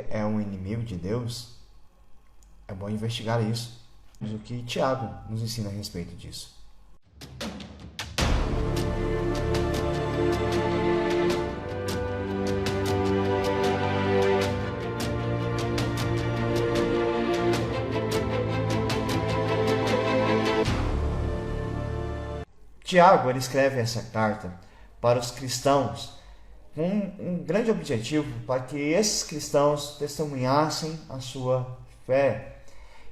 é um inimigo de Deus, é bom investigar isso. Mas o que Tiago nos ensina a respeito disso? Tiago, ele escreve essa carta para os cristãos com um grande objetivo, para que esses cristãos testemunhassem a sua fé,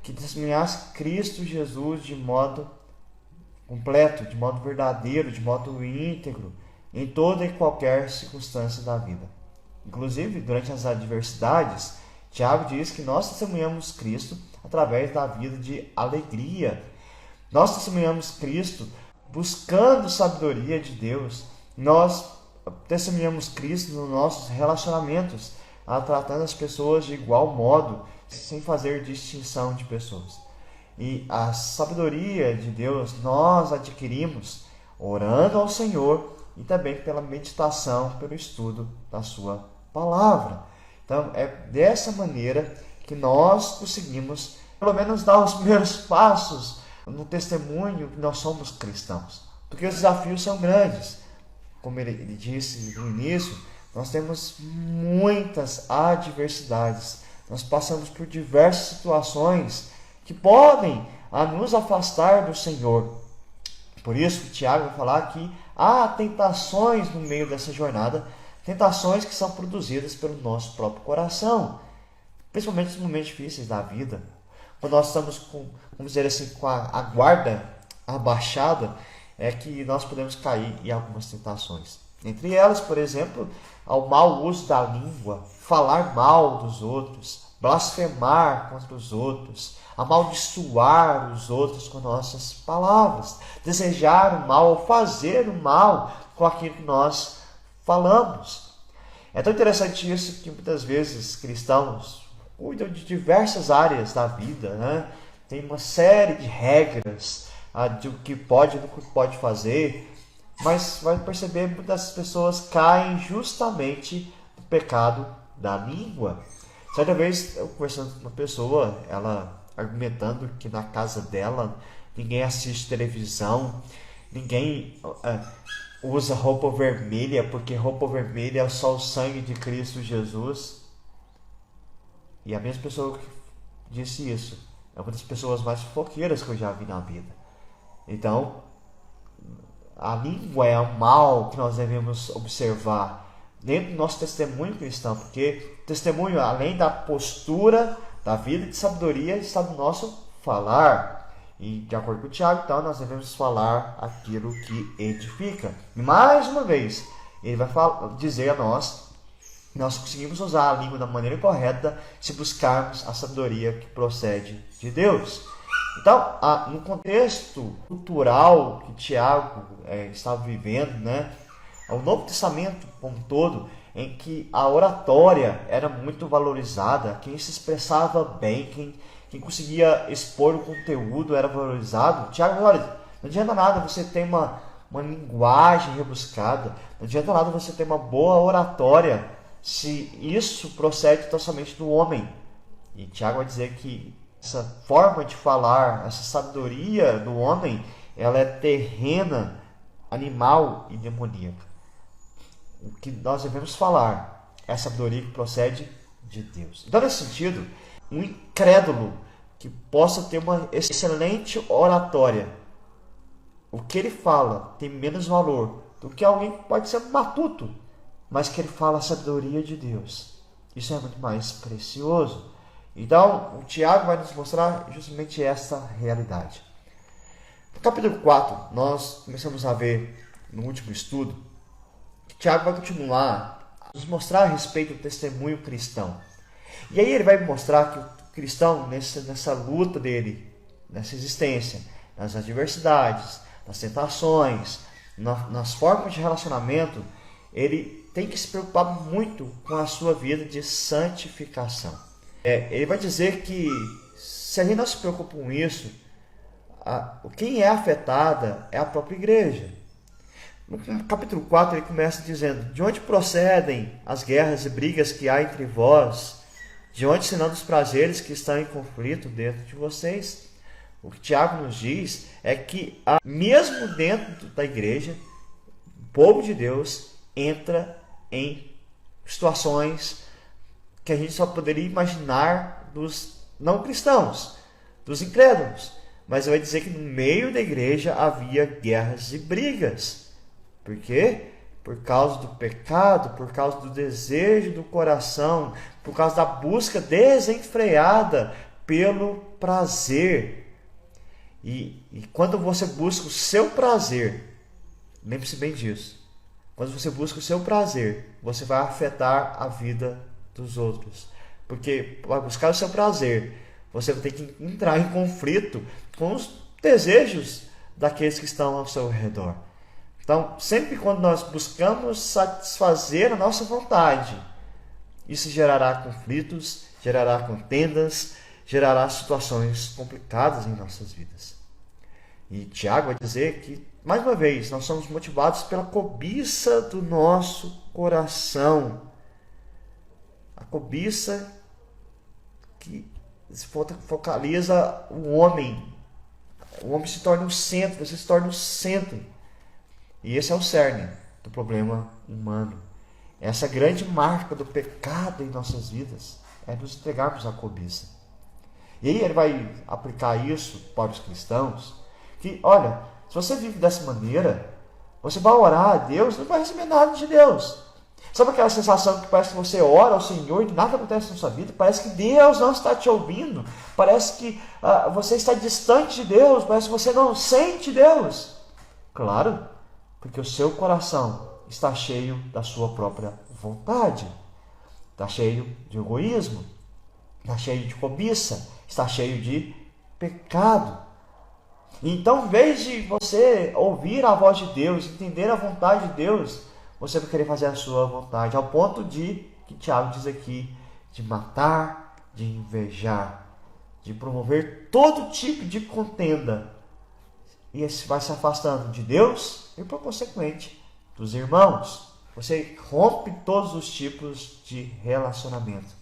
que testemunhassem Cristo Jesus de modo completo, de modo verdadeiro, de modo íntegro, em toda e qualquer circunstância da vida. Inclusive, durante as adversidades, Tiago diz que nós testemunhamos Cristo através da vida de alegria. Nós testemunhamos Cristo buscando sabedoria de Deus. Nós testemunhamos Cristo nos nossos relacionamentos, tratando as pessoas de igual modo, sem fazer distinção de pessoas. E a sabedoria de Deus nós adquirimos orando ao Senhor e também pela meditação, pelo estudo da sua palavra. Então é dessa maneira que nós conseguimos, pelo menos, dar os primeiros passos no testemunho que nós somos cristãos. Porque os desafios são grandes. Como ele disse no início, nós temos muitas adversidades. Nós passamos por diversas situações que podem nos afastar do Senhor. Por isso que Tiago vai falar que há tentações no meio dessa jornada, tentações que são produzidas pelo nosso próprio coração, principalmente nos momentos difíceis da vida. Quando nós estamos vamos dizer assim, com a guarda abaixada, é que nós podemos cair em algumas tentações. Entre elas, por exemplo, ao mau uso da língua, falar mal dos outros, blasfemar contra os outros, amaldiçoar os outros com nossas palavras, desejar o mal ou fazer o mal com aquilo que nós falamos. É tão interessante isso que muitas vezes cristãos cuidam de diversas áreas da vida, né? Tem uma série de regras de o que pode e o que pode fazer, mas vai perceber que muitas pessoas caem justamente no pecado da língua. Certa vez, eu conversando com uma pessoa, ela argumentando que na casa dela ninguém assiste televisão, ninguém usa roupa vermelha, porque roupa vermelha é só o sangue de Cristo Jesus. E a mesma pessoa que disse isso é uma das pessoas mais fofoqueiras que eu já vi na vida. Então, a língua é o mal que nós devemos observar dentro do nosso testemunho cristão, porque testemunho, além da postura, da vida de sabedoria, está no nosso falar. E, de acordo com o Tiago, então, nós devemos falar aquilo que edifica. E, mais uma vez, ele vai dizer a nós que nós conseguimos usar a língua da maneira correta se buscarmos a sabedoria que procede de Deus. Então, no contexto cultural que Tiago estava vivendo, né, o Novo Testamento como um todo, em que a oratória era muito valorizada, quem se expressava bem, quem conseguia expor o conteúdo era valorizado. Tiago, olha, não adianta nada você ter uma linguagem rebuscada, não adianta nada você ter uma boa oratória se isso procede tão somente do homem. E Tiago vai dizer que essa forma de falar, essa sabedoria do homem, ela é terrena, animal e demoníaca. O que nós devemos falar é a sabedoria que procede de Deus. Então, nesse sentido, um incrédulo que possa ter uma excelente oratória, o que ele fala tem menos valor do que alguém que pode ser matuto, mas que ele fala a sabedoria de Deus. Isso é muito mais precioso. Então, o Tiago vai nos mostrar justamente essa realidade. No capítulo 4, nós começamos a ver, no último estudo, que Tiago vai continuar a nos mostrar a respeito do testemunho cristão. E aí ele vai mostrar que o cristão, nessa luta dele, nessa existência, nas adversidades, nas tentações, nas formas de relacionamento, ele tem que se preocupar muito com a sua vida de santificação. Ele vai dizer que se a gente não se preocupa com isso, quem é afetada é a própria igreja. No capítulo 4 ele começa dizendo: de onde procedem as guerras e brigas que há entre vós? De onde senão dos prazeres que estão em conflito dentro de vocês? O que Tiago nos diz é que, mesmo dentro da igreja, o povo de Deus entra em situações que a gente só poderia imaginar dos não cristãos, dos incrédulos. Mas vai dizer que no meio da igreja havia guerras e brigas. Por quê? Por causa do pecado, por causa do desejo do coração, por causa da busca desenfreada pelo prazer. E quando você busca o seu prazer, lembre-se bem disso. Quando você busca o seu prazer, você vai afetar a vida dos outros. Porque para buscar o seu prazer, você vai ter que entrar em conflito com os desejos daqueles que estão ao seu redor. Então, sempre quando nós buscamos satisfazer a nossa vontade, isso gerará conflitos, gerará contendas, gerará situações complicadas em nossas vidas. E Tiago vai dizer que, mais uma vez, nós somos motivados pela cobiça do nosso coração. A cobiça que focaliza o homem. O homem se torna o centro, você se torna o centro. E esse é o cerne do problema humano. Essa grande marca do pecado em nossas vidas é nos entregarmos à cobiça. E aí ele vai aplicar isso para os cristãos, que, olha, se você vive dessa maneira, você vai orar a Deus, não vai receber nada de Deus. Sabe aquela sensação que parece que você ora ao Senhor e nada acontece na sua vida? Parece que Deus não está te ouvindo, parece que você está distante de Deus, parece que você não sente Deus. Claro, porque o seu coração está cheio da sua própria vontade, está cheio de egoísmo, está cheio de cobiça, está cheio de pecado. Então, em vez de você ouvir a voz de Deus, entender a vontade de Deus, você vai querer fazer a sua vontade, ao ponto de, que Tiago diz aqui, de matar, de invejar, de promover todo tipo de contenda. E esse vai se afastando de Deus e, por consequente, dos irmãos. Você rompe todos os tipos de relacionamento.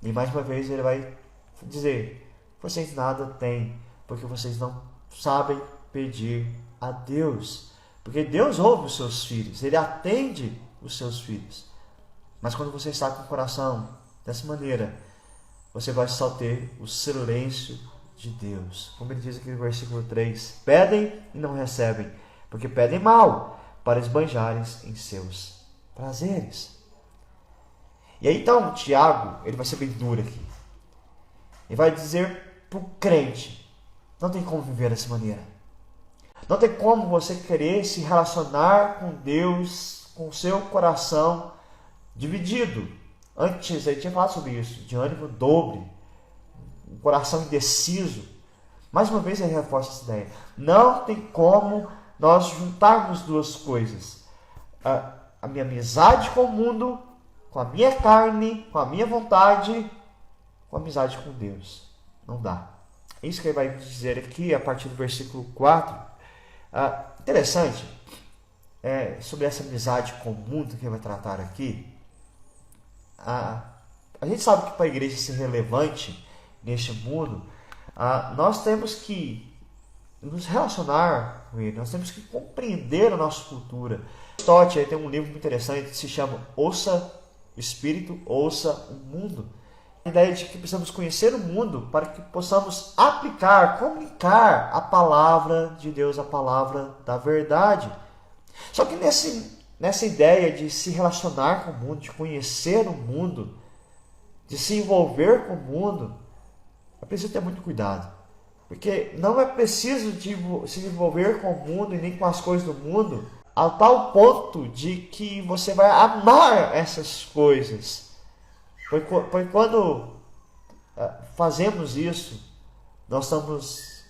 E mais uma vez ele vai dizer: vocês nada têm, porque vocês não sabem pedir a Deus. Porque Deus ouve os seus filhos, Ele atende os seus filhos. Mas quando você está com o coração dessa maneira, você vai só ter o silêncio de Deus. Como ele diz aqui no versículo 3: pedem e não recebem, porque pedem mal, para esbanjarem em seus prazeres. E aí então, Tiago, ele vai ser bem duro aqui. Ele vai dizer para o crente: não tem como viver dessa maneira. Não tem como você querer se relacionar com Deus com o seu coração dividido. Antes, ele tinha falado sobre isso, de ânimo dobre, um coração indeciso. Mais uma vez ele reforça essa ideia. Não tem como nós juntarmos duas coisas. A minha amizade com o mundo, com a minha carne, com a minha vontade, com a amizade com Deus. Não dá. É isso que ele vai dizer aqui a partir do versículo 4. Interessante, sobre essa amizade com o mundo que ele vai tratar aqui. A gente sabe que para a igreja ser relevante neste mundo, nós temos que nos relacionar com ele, nós temos que compreender a nossa cultura. Stott tem um livro muito interessante que se chama Ouça o Espírito, Ouça o Mundo. A ideia de que precisamos conhecer o mundo para que possamos aplicar, comunicar a palavra de Deus, a palavra da verdade. Só que nessa ideia de se relacionar com o mundo, de conhecer o mundo, de se envolver com o mundo, é preciso ter muito cuidado. Porque não é preciso se envolver com o mundo e nem com as coisas do mundo a tal ponto de que você vai amar essas coisas. Porque quando fazemos isso, nós estamos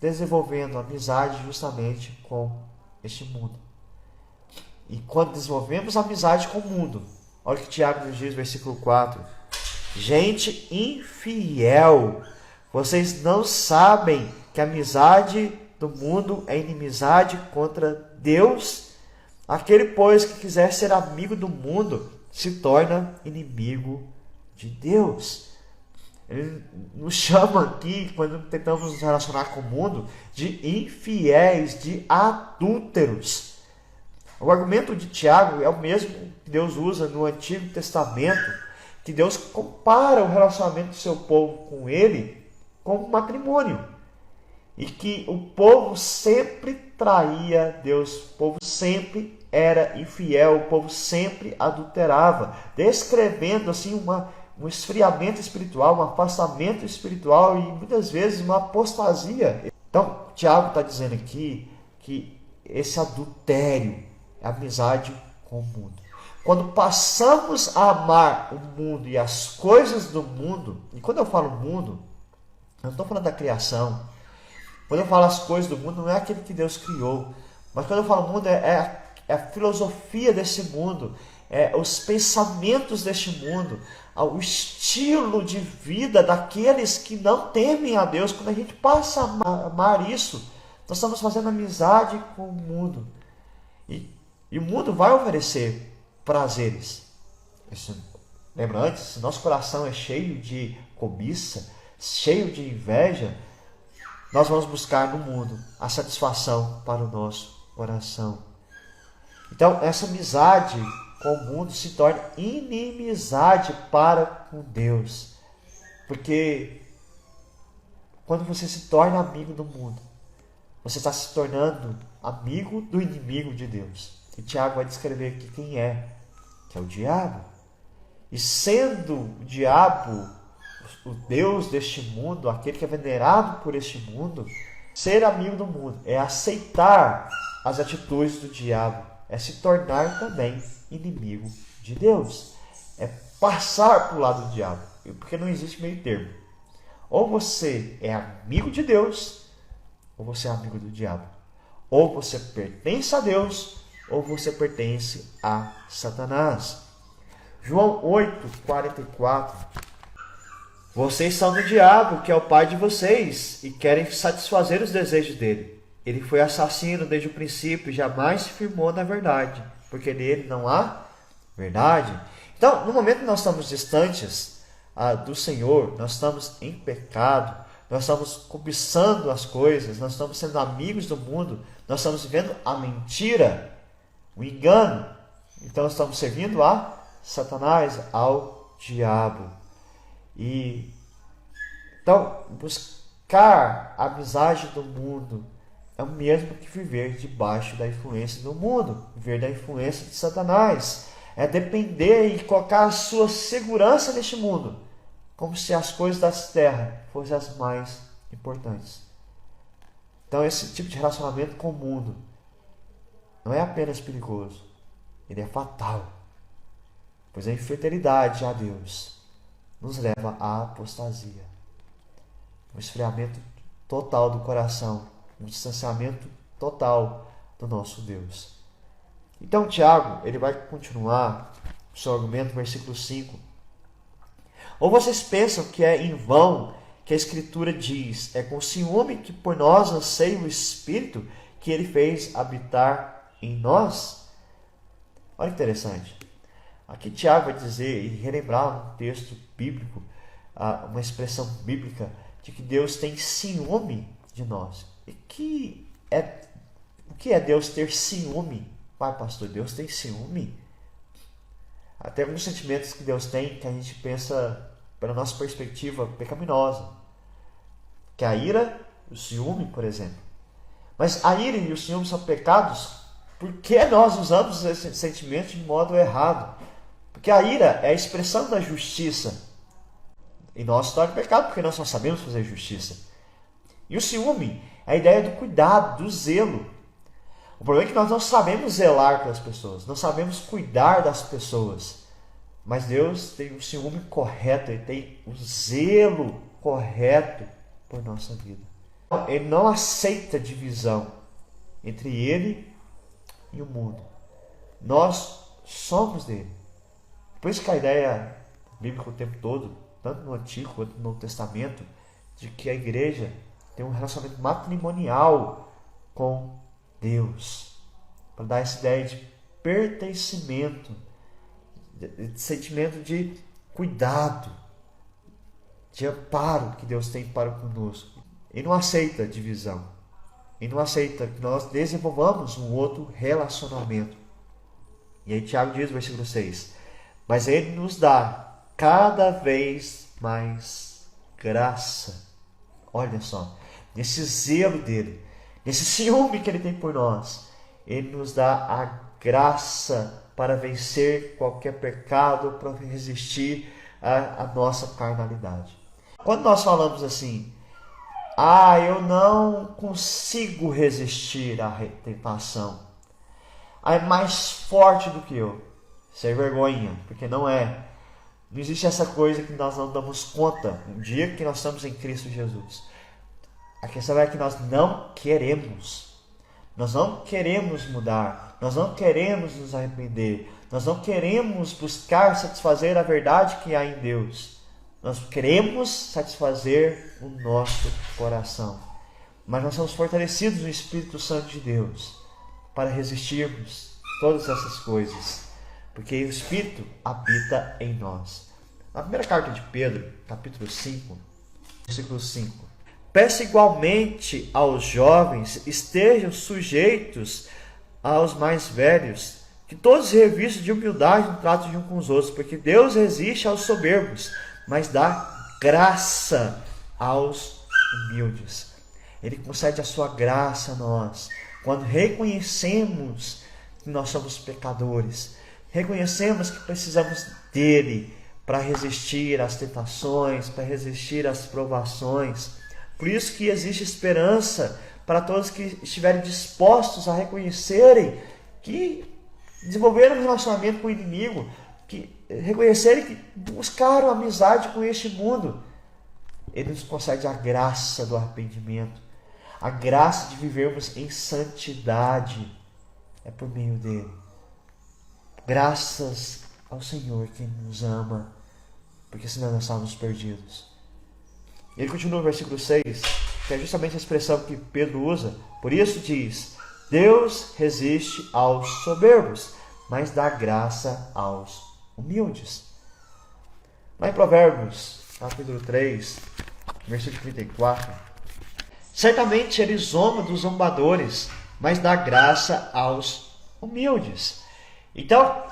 desenvolvendo amizade justamente com este mundo. E quando desenvolvemos amizade com o mundo, olha o que Tiago nos diz, versículo 4. Gente infiel, vocês não sabem que a amizade do mundo é inimizade contra Deus? Aquele, pois, que quiser ser amigo do mundo, se torna inimigo de Deus. Ele nos chama aqui, quando tentamos nos relacionar com o mundo, de infiéis, de adúlteros. O argumento de Tiago é o mesmo que Deus usa no Antigo Testamento, que Deus compara o relacionamento do seu povo com ele como matrimônio. E que o povo sempre traía Deus, o povo sempre era infiel, o povo sempre adulterava, descrevendo assim um esfriamento espiritual, um afastamento espiritual e muitas vezes uma apostasia. Então, Tiago está dizendo aqui que esse adultério é amizade com o mundo. Quando passamos a amar o mundo e as coisas do mundo, e quando eu falo mundo, eu não estou falando da criação. Quando eu falo as coisas do mundo, não é aquele que Deus criou. Mas quando eu falo mundo, é a filosofia desse mundo, os pensamentos deste mundo, o estilo de vida daqueles que não temem a Deus. Quando a gente passa a amar isso, nós estamos fazendo amizade com o mundo. E o mundo vai oferecer prazeres. Lembra antes? Se nosso coração é cheio de cobiça, cheio de inveja, nós vamos buscar no mundo a satisfação para o nosso coração. Então, essa amizade com o mundo se torna inimizade para com Deus. Porque quando você se torna amigo do mundo, você está se tornando amigo do inimigo de Deus. E Tiago vai descrever aqui quem é, que é o diabo. E sendo o diabo o Deus deste mundo, aquele que é venerado por este mundo, ser amigo do mundo é aceitar as atitudes do diabo, é se tornar também inimigo de Deus, é passar para o lado do diabo, porque não existe meio termo. Ou você é amigo de Deus, ou você é amigo do diabo. Ou você pertence a Deus, ou você pertence a Satanás. João 8:44. Vocês são do diabo, que é o pai de vocês, e querem satisfazer os desejos dele. Ele foi assassino desde o princípio e jamais se firmou na verdade, porque nele não há verdade. Então, no momento que nós estamos distantes do Senhor, nós estamos em pecado, nós estamos cobiçando as coisas, nós estamos sendo amigos do mundo, nós estamos vivendo a mentira, o engano. Então, nós estamos servindo a Satanás, ao diabo. Então, buscar a amizade do mundo é o mesmo que viver debaixo da influência do mundo, viver da influência de Satanás. É depender e colocar a sua segurança neste mundo, como se as coisas da terra fossem as mais importantes. Então, esse tipo de relacionamento com o mundo não é apenas perigoso, ele é fatal, pois a infidelidade a Deus nos leva à apostasia, um esfriamento total do coração, um distanciamento total do nosso Deus. Então, Tiago, ele vai continuar o seu argumento no versículo 5. Ou vocês pensam que é em vão que a Escritura diz, é com ciúme que por nós anseia o Espírito que ele fez habitar em nós? Olha que interessante. Aqui Tiago vai dizer e relembrar um texto bíblico, uma expressão bíblica de que Deus tem ciúme de nós. E o que é Deus ter ciúme? Pai, pastor, Deus tem ciúme? Até alguns sentimentos que Deus tem que a gente pensa, pela nossa perspectiva, pecaminosa. Que é a ira, o ciúme, por exemplo. Mas a ira e o ciúme são pecados porque nós usamos esses sentimentos de modo errado. Porque a ira é a expressão da justiça. E nós torna pecado porque nós não sabemos fazer justiça. E o ciúme é a ideia do cuidado, do zelo. O problema é que nós não sabemos zelar pelas pessoas, não sabemos cuidar das pessoas. Mas Deus tem o ciúme correto, Ele tem o zelo correto por nossa vida. Ele não aceita divisão entre Ele e o mundo. Nós somos dele. Por isso que a ideia bíblica o tempo todo, tanto no Antigo quanto no Novo Testamento, de que a igreja tem um relacionamento matrimonial com Deus, para dar essa ideia de pertencimento, de sentimento de cuidado, de amparo que Deus tem para conosco. Ele não aceita divisão. Ele não aceita que nós desenvolvamos um outro relacionamento. E aí Tiago diz no versículo 6, mas Ele nos dá cada vez mais graça. Olha só, nesse zelo dele, nesse ciúme que Ele tem por nós, Ele nos dá a graça para vencer qualquer pecado, para resistir à nossa carnalidade. Quando nós falamos assim, eu não consigo resistir à tentação, é mais forte do que eu. Sem vergonha, porque não é. Não existe essa coisa que nós não damos conta um dia que nós estamos em Cristo Jesus. A questão é que nós não queremos. Nós não queremos mudar. Nós não queremos nos arrepender. Nós não queremos buscar satisfazer a verdade que há em Deus. Nós queremos satisfazer o nosso coração. Mas nós somos fortalecidos no Espírito Santo de Deus para resistirmos todas essas coisas, porque o Espírito habita em nós. Na primeira carta de Pedro, capítulo 5, versículo 5. Peça igualmente aos jovens estejam sujeitos aos mais velhos, que todos revistam de humildade no trato de um com os outros, porque Deus resiste aos soberbos, mas dá graça aos humildes. Ele concede a sua graça a nós, quando reconhecemos que nós somos pecadores, reconhecemos que precisamos dele para resistir às tentações, para resistir às provações. Por isso que existe esperança para todos que estiverem dispostos a reconhecerem que desenvolveram um relacionamento com o inimigo, que reconhecerem que buscaram amizade com este mundo. Ele nos concede a graça do arrependimento, a graça de vivermos em santidade. É por meio dele. Graças ao Senhor que nos ama, porque senão nós estávamos perdidos. Ele continua no versículo 6, que é justamente a expressão que Pedro usa. Por isso diz, Deus resiste aos soberbos, mas dá graça aos humildes. Lá em Provérbios, capítulo 3, versículo 34. Certamente ele zomba dos zombadores, mas dá graça aos humildes. Então,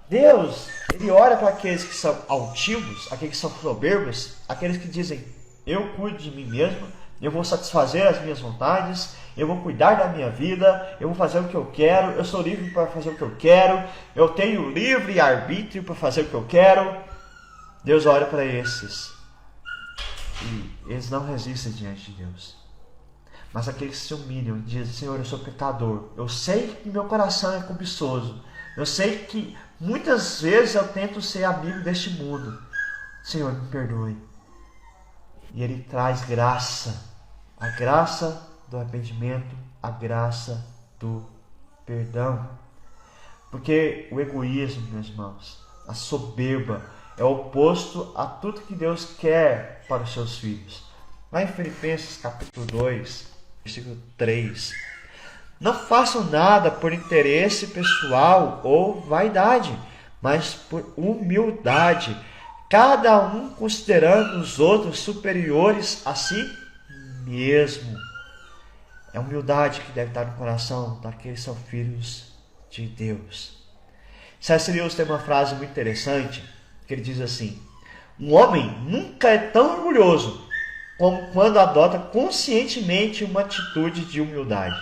Deus, ele olha para aqueles que são altivos, aqueles que são soberbos, aqueles que dizem, eu cuido de mim mesmo, eu vou satisfazer as minhas vontades, eu vou cuidar da minha vida, eu vou fazer o que eu quero, eu sou livre para fazer o que eu quero, eu tenho livre arbítrio para fazer o que eu quero. Deus olha para esses e eles não resistem diante de Deus. Mas aqueles que se humilham e dizem, Senhor, eu sou pecador, eu sei que meu coração é cobiçoso, eu sei que muitas vezes eu tento ser amigo deste mundo, Senhor, me perdoe. E Ele traz graça, a graça do arrependimento, a graça do perdão. Porque o egoísmo, meus irmãos, a soberba, é oposto a tudo que Deus quer para os seus filhos. Lá em Filipenses capítulo 2, versículo 3. Não façam nada por interesse pessoal ou vaidade, mas por humildade, cada um considerando os outros superiores a si mesmo. É a humildade que deve estar no coração daqueles que são filhos de Deus. C.S. Lewis tem uma frase muito interessante, que ele diz assim, um homem nunca é tão orgulhoso como quando adota conscientemente uma atitude de humildade.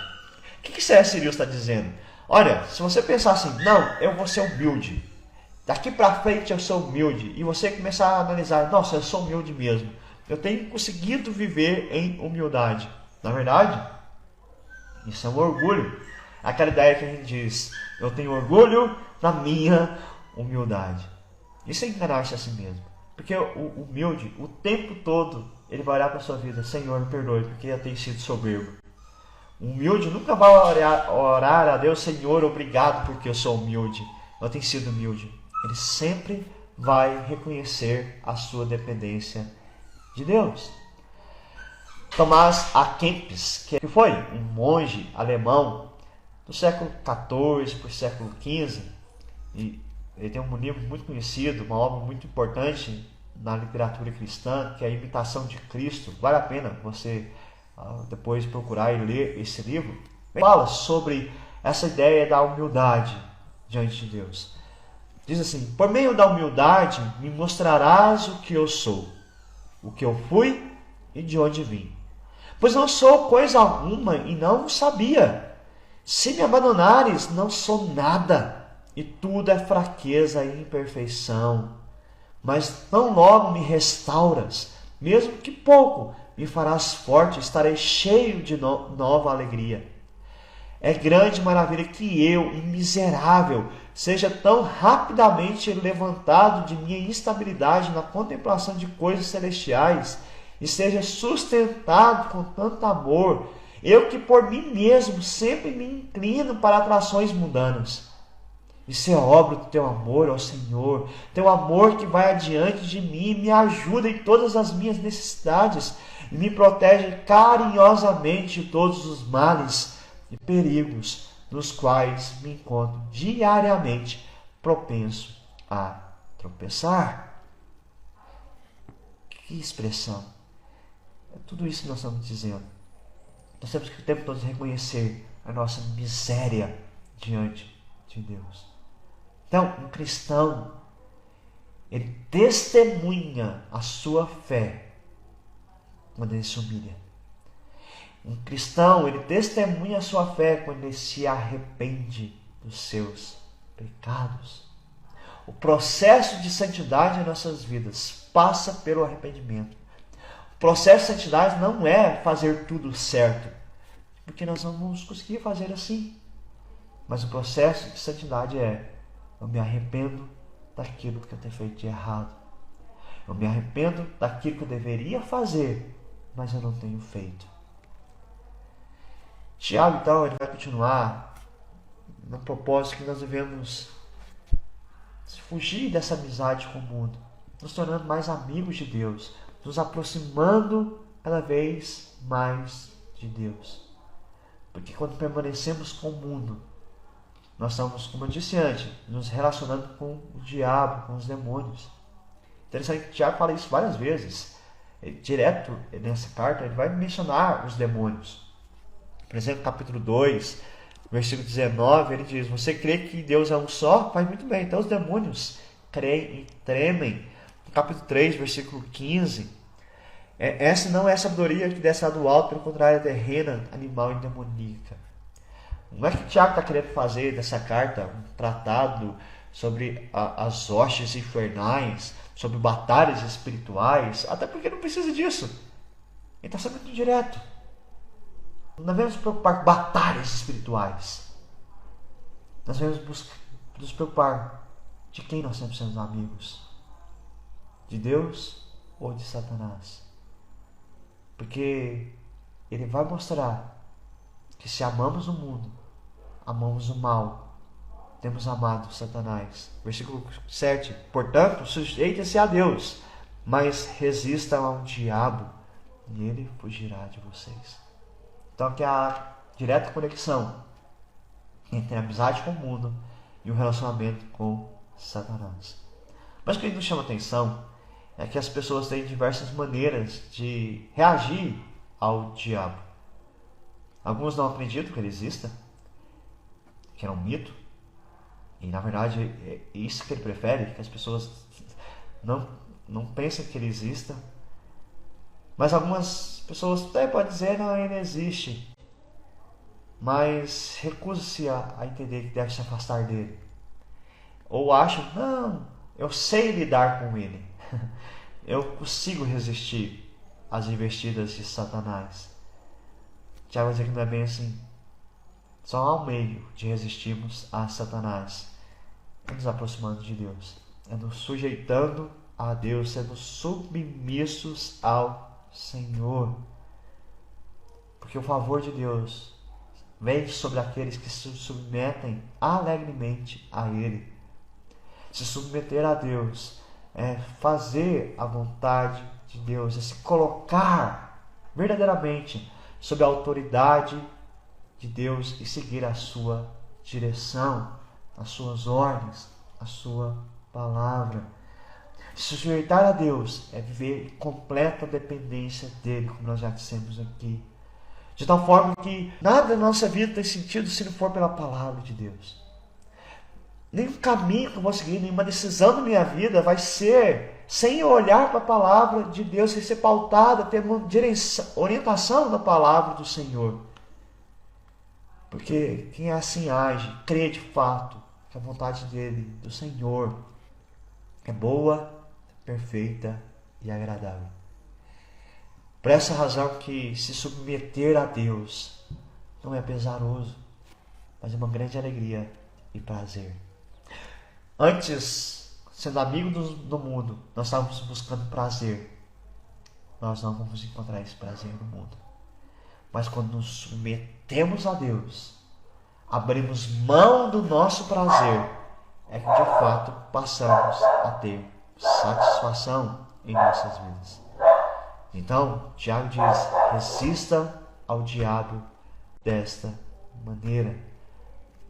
O que C.S. Lewis está dizendo? Olha, se você pensar assim, não, eu vou ser humilde, daqui para frente eu sou humilde, e você começar a analisar, nossa, eu sou humilde mesmo, eu tenho conseguido viver em humildade. Na verdade, isso é um orgulho. Aquela ideia que a gente diz, eu tenho orgulho na minha humildade. Isso é enganar-se a si mesmo. Porque o humilde, o tempo todo, ele vai olhar para a sua vida, Senhor, me perdoe, porque eu tenho sido soberbo. O humilde nunca vai orar a Deus, Senhor, obrigado porque eu sou humilde, eu tenho sido humilde. Ele sempre vai reconhecer a sua dependência de Deus. Tomás A. Kempis, que foi um monge alemão do século XIV para o século XV, e ele tem um livro muito conhecido, uma obra muito importante na literatura cristã, que é a Imitação de Cristo. Vale a pena você depois procurar e ler esse livro. Ele fala sobre essa ideia da humildade diante de Deus. Diz assim: por meio da humildade me mostrarás o que eu sou, o que eu fui e de onde vim. Pois não sou coisa alguma e não sabia. Se me abandonares, não sou nada, e tudo é fraqueza e imperfeição. Mas tão logo me restauras, mesmo que pouco, me farás forte, estarei cheio de nova alegria. É grande maravilha que eu, um miserável, seja tão rapidamente levantado de minha instabilidade na contemplação de coisas celestiais e seja sustentado com tanto amor, eu que por mim mesmo sempre me inclino para atrações mundanas. Isso é obra do teu amor, ó Senhor, teu amor que vai adiante de mim, me ajuda em todas as minhas necessidades e me protege carinhosamente de todos os males e perigos nos quais me encontro diariamente propenso a tropeçar. Que expressão! É tudo isso que nós estamos dizendo. Nós temos que o tempo todo reconhecer a nossa miséria diante de Deus. Então, um cristão, ele testemunha a sua fé quando ele se humilha. Um cristão, ele testemunha a sua fé quando ele se arrepende dos seus pecados. O processo de santidade em nossas vidas passa pelo arrependimento. O processo de santidade não é fazer tudo certo, porque nós não vamos conseguir fazer assim. Mas o processo de santidade é: eu me arrependo daquilo que eu tenho feito de errado. Eu me arrependo daquilo que eu deveria fazer, mas eu não tenho feito. Tiago, então, ele vai continuar no propósito que nós devemos fugir dessa amizade com o mundo, nos tornando mais amigos de Deus, nos aproximando cada vez mais de Deus. Porque quando permanecemos com o mundo, nós estamos, como eu disse antes, nos relacionando com o diabo, com os demônios. Interessante que Tiago fala isso várias vezes. Direto nessa carta, ele vai mencionar os demônios. Por exemplo, capítulo 2, versículo 19, ele diz: você crê que Deus é um só? Faz muito bem. Então os demônios creem e tremem. No capítulo 3, versículo 15, essa não é a sabedoria que desce lá do alto, pelo contrário, é terrena, animal e demoníaca. Não é que Tiago está querendo fazer dessa carta um tratado sobre as hostes infernais, sobre batalhas espirituais, até porque não precisa disso. Ele está sendo muito direto. Não devemos nos preocupar com batalhas espirituais. Nós devemos nos preocupar de quem nós sempre somos amigos. De Deus ou de Satanás. Porque ele vai mostrar que se amamos o mundo, amamos o mal, temos amado Satanás. Versículo 7. Portanto, sujeite-se a Deus, mas resistam ao diabo, e ele fugirá de vocês. Então aqui há a direta conexão entre a amizade com o mundo e o relacionamento com Satanás. Mas o que nos chama a atenção é que as pessoas têm diversas maneiras de reagir ao diabo. Alguns não acreditam que ele exista, que é um mito, e na verdade é isso que ele prefere, que as pessoas não pensem que ele exista. Mas algumas pessoas até podem dizer: não, ele existe, mas recusa-se a entender que deve se afastar dele. Ou acham: não, eu sei lidar com ele, eu consigo resistir às investidas de Satanás. Tiago vai dizer que não é bem assim. Só há um meio de resistirmos a Satanás: é nos aproximando de Deus, é nos sujeitando a Deus, sendo submissos ao Senhor. Porque o favor de Deus vem sobre aqueles que se submetem alegremente a Ele. Se submeter a Deus é fazer a vontade de Deus, é se colocar verdadeiramente sob a autoridade de Deus e seguir a sua direção, as suas ordens. a sua palavra. Se sujeitar a Deus é viver em completa dependência dele, como nós já dissemos aqui. De tal forma que nada da nossa vida tem sentido se não for pela palavra de Deus. Nenhum caminho que eu vou seguir, nenhuma decisão da minha vida vai ser sem eu olhar para a palavra de Deus, sem ser pautada pela orientação da palavra do Senhor. Porque quem assim age, crê de fato que a vontade dele, do Senhor, é boa, perfeita e agradável. Por essa razão que se submeter a Deus não é pesaroso, mas é uma grande alegria e prazer. Antes, sendo amigos do mundo, nós estávamos buscando prazer. Nós não vamos encontrar esse prazer no mundo. Mas quando nos submetemos a Deus, abrimos mão do nosso prazer, é que de fato passamos a ter satisfação em nossas vidas. Então, Tiago diz: resista ao diabo desta maneira.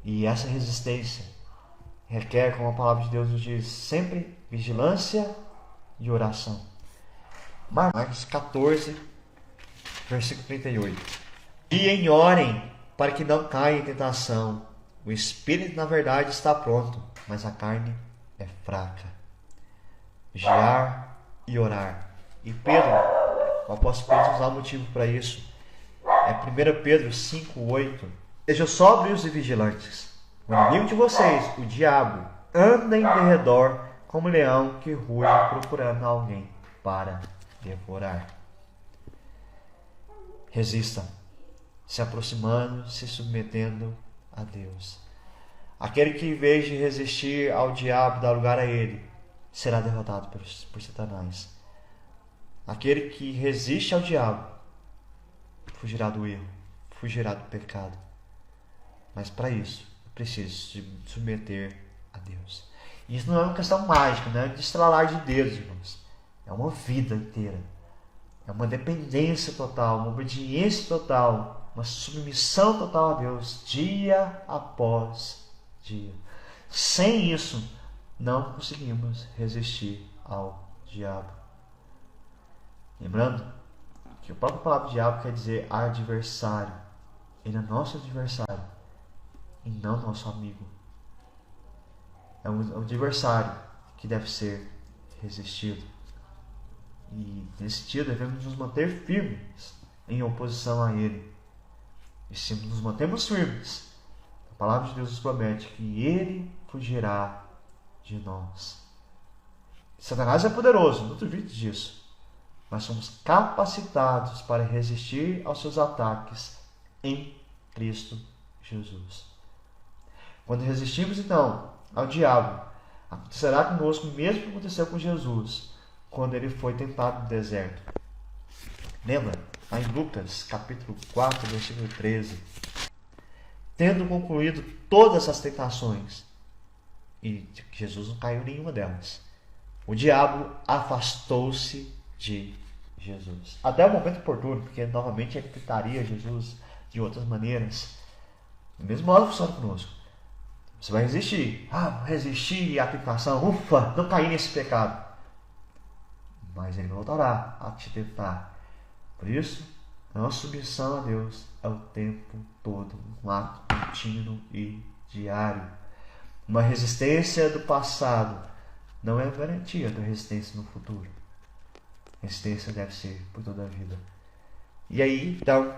E essa resistência requer, como a palavra de Deus nos diz, sempre vigilância e oração. Marcos 14, versículo 38. E orem para que não caia em tentação. O espírito, na verdade, está pronto, mas a carne é fraca. Vigiar e orar. E Pedro, o apóstolo Pedro, nos dá um motivo para isso. É 1 Pedro 5:8. Sejam sóbrios e vigilantes. O inimigo de vocês, o diabo, anda em derredor como leão que ruge procurando alguém para devorar. Resista, se aproximando, se submetendo a Deus. Aquele que, em vez de resistir ao diabo, dá lugar a ele, será derrotado por Satanás. Aquele que resiste ao diabo fugirá do erro, fugirá do pecado. Mas para isso, é preciso se submeter a Deus. E isso não é uma questão mágica, não é de estralar de dedos, irmãos. É uma vida inteira. É uma dependência total, uma obediência total, uma submissão total a Deus, dia após dia. Sem isso, não conseguimos resistir ao diabo. Lembrando que a própria palavra diabo quer dizer adversário. Ele é nosso adversário e não nosso amigo. É um adversário que deve ser resistido. E nesse sentido devemos nos manter firmes em oposição a ele. E se nos mantemos firmes, a palavra de Deus nos promete que ele fugirá de nós. Satanás é poderoso, não duvide disso. Mas somos capacitados para resistir aos seus ataques em Cristo Jesus. Quando resistimos então ao diabo, acontecerá conosco o mesmo que aconteceu com Jesus quando ele foi tentado no deserto. Lembra? Lá em Lucas capítulo 4, versículo 13. Tendo concluído todas as tentações, e Jesus não caiu em nenhuma delas, o diabo afastou-se de Jesus. Até o momento oportuno, porque novamente ele tentaria Jesus de outras maneiras. Do mesmo modo funciona conosco. Você vai resistir. Resistir à tentação. Ufa, não caí nesse pecado. Mas ele voltará a te tentar. Por isso, a nossa submissão a Deus é o tempo todo, um ato contínuo e diário. Uma resistência do passado não é garantia da resistência no futuro. A resistência deve ser por toda a vida. E aí, então,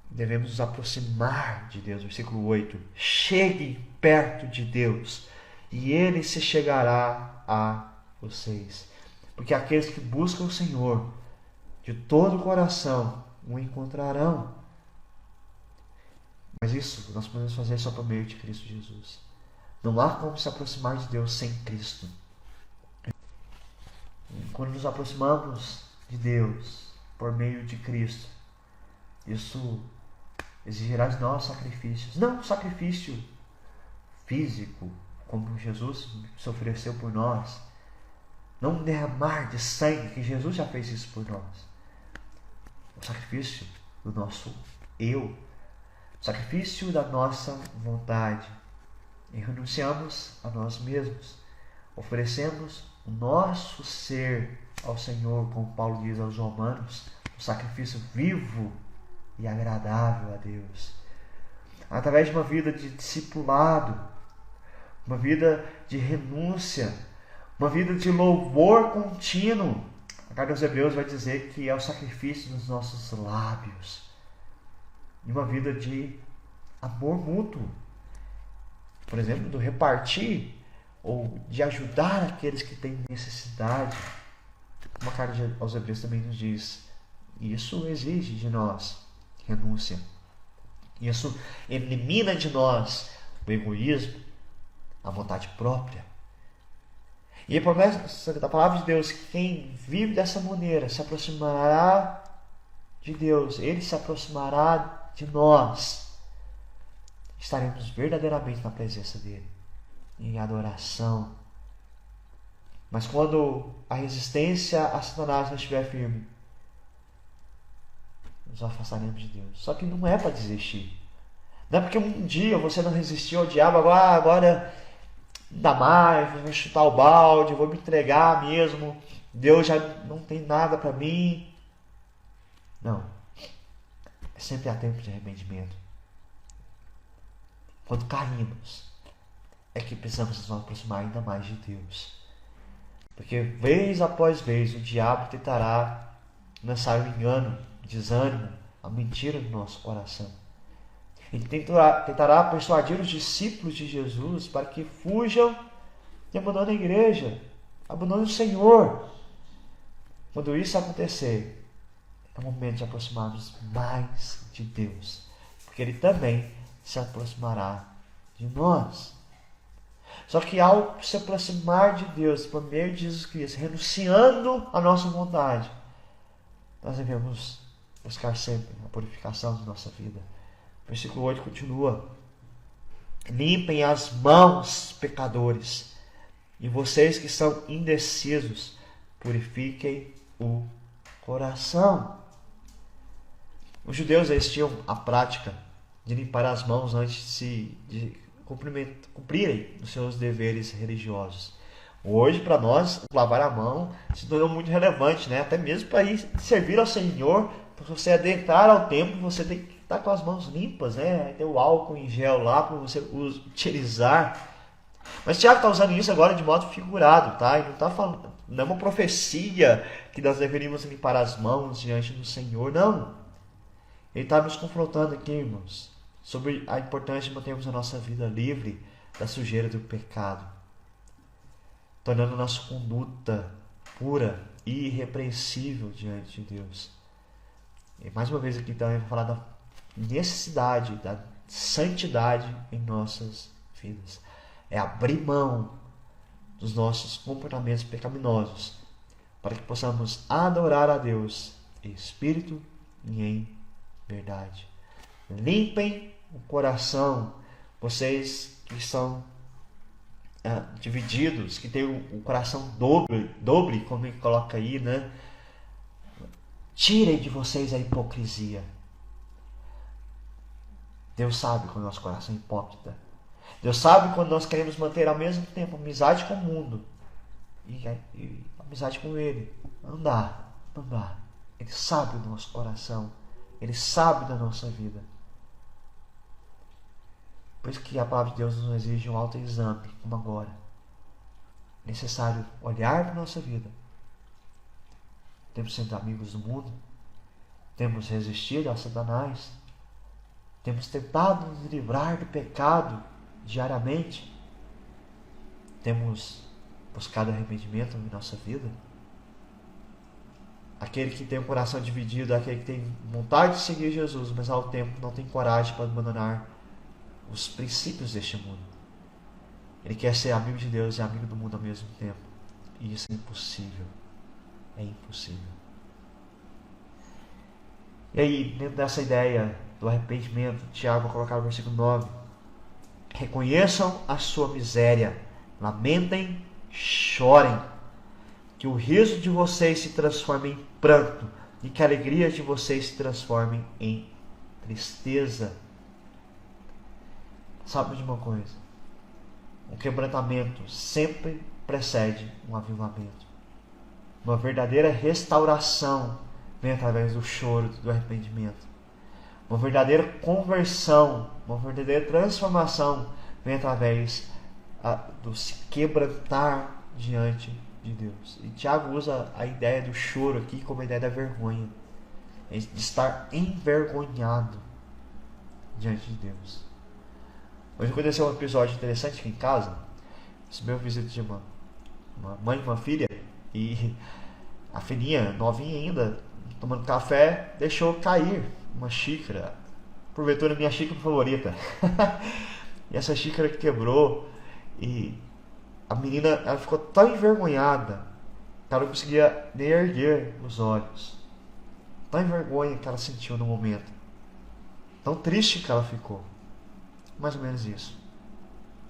devemos nos aproximar de Deus. Versículo 8. Cheguem perto de Deus e Ele se chegará a vocês. Porque aqueles que buscam o Senhor de todo o coração o encontrarão. Mas isso nós podemos fazer só por meio de Cristo Jesus. Não há como se aproximar de Deus sem Cristo. Quando nos aproximamos de Deus por meio de Cristo, isso exigirá de nós sacrifícios. Não um sacrifício físico, como Jesus se ofereceu por nós. Não um derramar de sangue, que Jesus já fez isso por nós. O sacrifício do nosso eu. O sacrifício da nossa vontade. E renunciamos a nós mesmos. oferecemos o nosso ser ao Senhor, como Paulo diz aos Romanos, um sacrifício vivo e agradável a Deus. Através de uma vida de discipulado, uma vida de renúncia, uma vida de louvor contínuo. A carta aos Hebreus vai dizer que é o sacrifício dos nossos lábios. E uma vida de amor mútuo. Por exemplo, do repartir ou de ajudar aqueles que têm necessidade. Como a carta aos Hebreus também nos diz. Isso exige de nós renúncia. Isso elimina de nós o egoísmo, a vontade própria. E a promessa da palavra de Deus, quem vive dessa maneira se aproximará de Deus, Ele se aproximará de nós. Estaremos verdadeiramente na presença dEle, em adoração. Mas quando a resistência a Satanás não estiver firme, nos afastaremos de Deus. Só que não é para desistir. Não é porque um dia você não resistiu ao diabo, agora não dá mais, vou chutar o balde, vou me entregar mesmo, Deus já não tem nada para mim. Não. É sempre há tempo de arrependimento. Quando caímos, é que precisamos nos aproximar ainda mais de Deus. Porque vez após vez o diabo tentará lançar o engano, o desânimo, a mentira no nosso coração. Ele tentará persuadir os discípulos de Jesus para que fujam e abandonem a igreja, abandonem o Senhor. Quando isso acontecer, é o momento de aproximarmos mais de Deus, porque Ele também se aproximará de nós. Só que ao se aproximar de Deus por meio de Jesus Cristo, renunciando à nossa vontade, nós devemos buscar sempre a purificação de nossa vida. Versículo 8 continua: limpem as mãos, pecadores, e vocês que são indecisos, purifiquem o coração. Os judeus eles tinham a prática de limpar as mãos antes de cumprirem os seus deveres religiosos. Hoje, para nós, lavar a mão se tornou muito relevante, né? Até mesmo para ir servir ao Senhor, para você adentrar ao templo, você tem que estar com as mãos limpas, né? Tem o álcool em gel lá para você utilizar. Mas Tiago está usando isso agora de modo figurado, tá? Ele não está falando, não é uma profecia que nós deveríamos limpar as mãos diante do Senhor, não. Ele está nos confrontando aqui, irmãos, sobre a importância de mantermos a nossa vida livre da sujeira do pecado, tornando a nossa conduta pura e irrepreensível diante de Deus. E mais uma vez aqui também vai falar da necessidade da santidade em nossas vidas. É abrir mão dos nossos comportamentos pecaminosos para que possamos adorar a Deus em espírito e em verdade. Limpem o coração, vocês que são divididos, que têm o coração dobre, como ele coloca aí, né? Tirem de vocês a hipocrisia. Deus sabe quando nosso coração é hipócrita. Deus sabe quando nós queremos manter ao mesmo tempo amizade com o mundo e amizade com Ele. Andar. Ele sabe do nosso coração. Ele sabe da nossa vida. Por isso que a palavra de Deus nos exige um autoexame, como agora. É necessário olhar para a nossa vida. Temos sido amigos do mundo. Temos resistido a Satanás. Temos tentado nos livrar do pecado diariamente. Temos buscado arrependimento em nossa vida. Aquele que tem o coração dividido, aquele que tem vontade de seguir Jesus, mas ao tempo não tem coragem para abandonar os princípios deste mundo. Ele quer ser amigo de Deus e amigo do mundo ao mesmo tempo. E isso é impossível. É impossível. E aí, dentro dessa ideia do arrependimento, Tiago vai colocar no versículo 9: reconheçam a sua miséria, lamentem, chorem, que o riso de vocês se transforme em pranto e que a alegria de vocês se transforme em tristeza. Sabe de uma coisa? O quebrantamento sempre precede um avivamento. Uma verdadeira restauração vem através do choro, do arrependimento. Uma verdadeira conversão, uma verdadeira transformação vem através do se quebrantar diante de Deus. E Tiago usa a ideia do choro aqui como a ideia da vergonha, de estar envergonhado diante de Deus. Hoje aconteceu um episódio interessante aqui em casa. Recebi uma visita de uma mãe e uma filha, e a filhinha, novinha ainda, tomando café, deixou cair uma xícara, porventura minha xícara favorita. E essa xícara quebrou, e a menina, ela ficou tão envergonhada que ela não conseguia nem erguer os olhos. Tão vergonha que ela sentiu no momento, tão triste que ela ficou. Mais ou menos isso.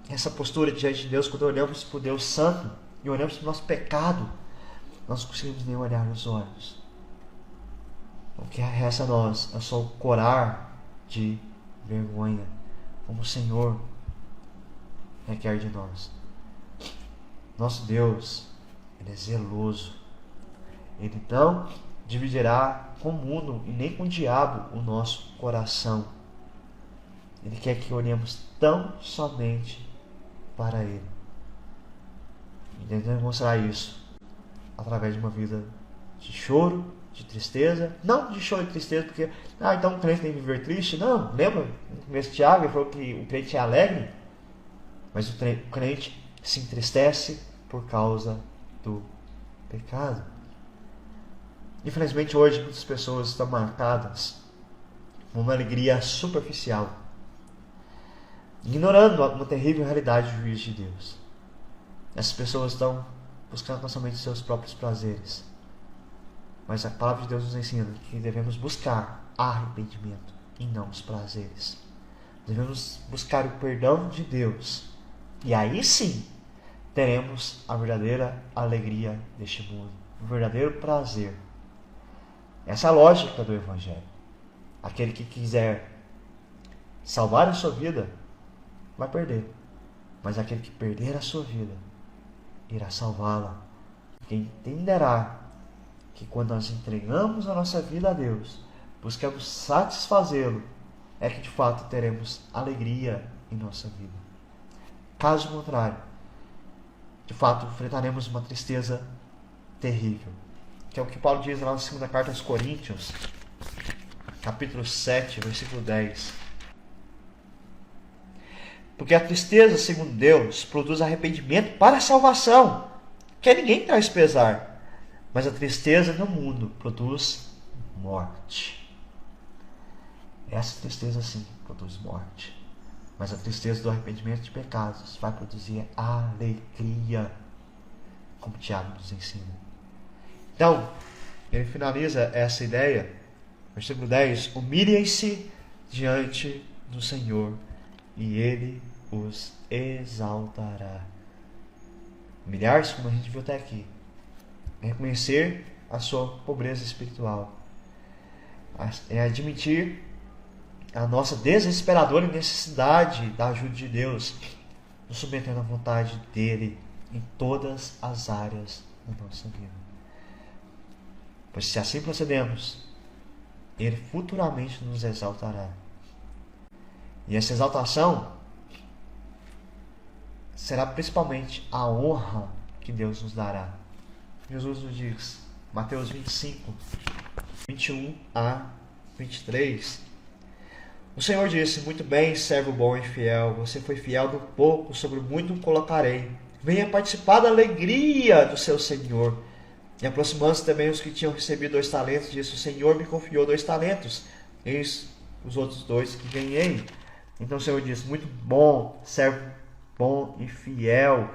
Essa postura diante de Deus, quando olhamos para o Deus Santo e olhamos para o nosso pecado, nós não conseguimos nem olhar nos olhos. O que resta a nós é só o corar de vergonha, como o Senhor requer de nós. Nosso Deus, Ele é zeloso. Ele não dividirá com o mundo e nem com o diabo o nosso coração. Ele quer que olhemos tão somente para Ele. E Deus vai mostrar isso através de uma vida de choro, de tristeza. Não de choro e tristeza porque então o crente tem que viver triste. Não, lembra? No começo de Tiago ele falou que o crente é alegre. Mas o crente se entristece por causa do pecado. Infelizmente hoje muitas pessoas estão marcadas por uma alegria superficial, ignorando uma terrível realidade do juízo de Deus. Essas pessoas estão buscando não somente seus próprios prazeres, mas a palavra de Deus nos ensina que devemos buscar arrependimento e não os prazeres. Devemos buscar o perdão de Deus, e aí sim teremos a verdadeira alegria deste mundo, o verdadeiro prazer. Essa é a lógica do Evangelho. Aquele que quiser salvar a sua vida vai perder, mas aquele que perder a sua vida irá salvá-la, porque entenderá que quando nós entregamos a nossa vida a Deus, buscamos satisfazê-lo, é que de fato teremos alegria em nossa vida. Caso contrário, de fato enfrentaremos uma tristeza terrível, que é o que Paulo diz lá na segunda carta aos Coríntios, capítulo 7, versículo 10. Porque a tristeza, segundo Deus, produz arrependimento para a salvação, que a ninguém traz pesar, mas a tristeza no mundo produz morte. Essa tristeza sim produz morte, mas a tristeza do arrependimento de pecados vai produzir alegria, como Tiago nos ensina. Então, ele finaliza essa ideia, versículo 10, humilhem-se diante do Senhor e Ele os exaltará. Humilhar-se, como a gente viu até aqui, é reconhecer a sua pobreza espiritual, é admitir a nossa desesperadora necessidade da ajuda de Deus, nos submetendo à vontade dEle em todas as áreas da nossa vida. Pois se assim procedemos, Ele futuramente nos exaltará. E essa exaltação será principalmente a honra que Deus nos dará. Jesus nos diz, Mateus 25, 21 a 23. O Senhor disse, muito bem, servo bom e fiel, você foi fiel no pouco, sobre o muito o colocarei. Venha participar da alegria do seu Senhor. E aproximando-se também os que tinham recebido 2 talentos, disse, o Senhor me confiou 2 talentos, eis os outros 2 que ganhei. Então o Senhor disse, muito bom, servo bom e fiel,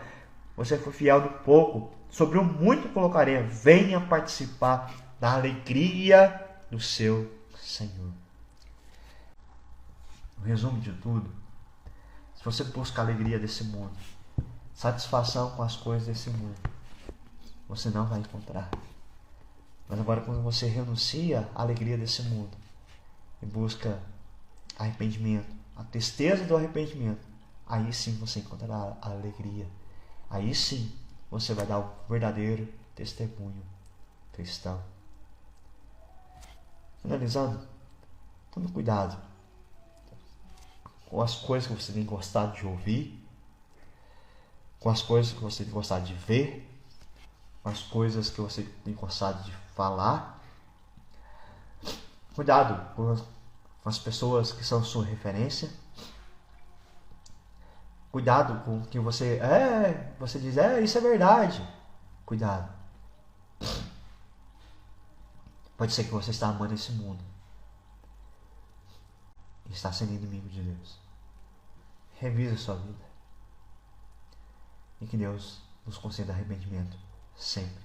você foi fiel no pouco, sobre o muito colocarei, venha participar da alegria do seu Senhor. O resumo de tudo, se você busca a alegria desse mundo, satisfação com as coisas desse mundo, você não vai encontrar. Mas agora quando você renuncia à alegria desse mundo e busca arrependimento, a tristeza do arrependimento, aí sim você encontrará a alegria. Aí sim você vai dar o verdadeiro testemunho cristão. Finalizando, tome cuidado com as coisas que você tem gostado de ouvir, com as coisas que você tem gostado de ver, com as coisas que você tem gostado de falar. Cuidado com as pessoas que são sua referência. Cuidado com o que você diz, isso é verdade. Cuidado. Pode ser que você está amando esse mundo e está sendo inimigo de Deus. Revisa a sua vida. E que Deus nos conceda arrependimento sempre.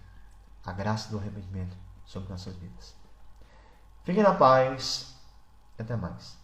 A graça do arrependimento sobre nossas vidas. Fiquem na paz e até mais.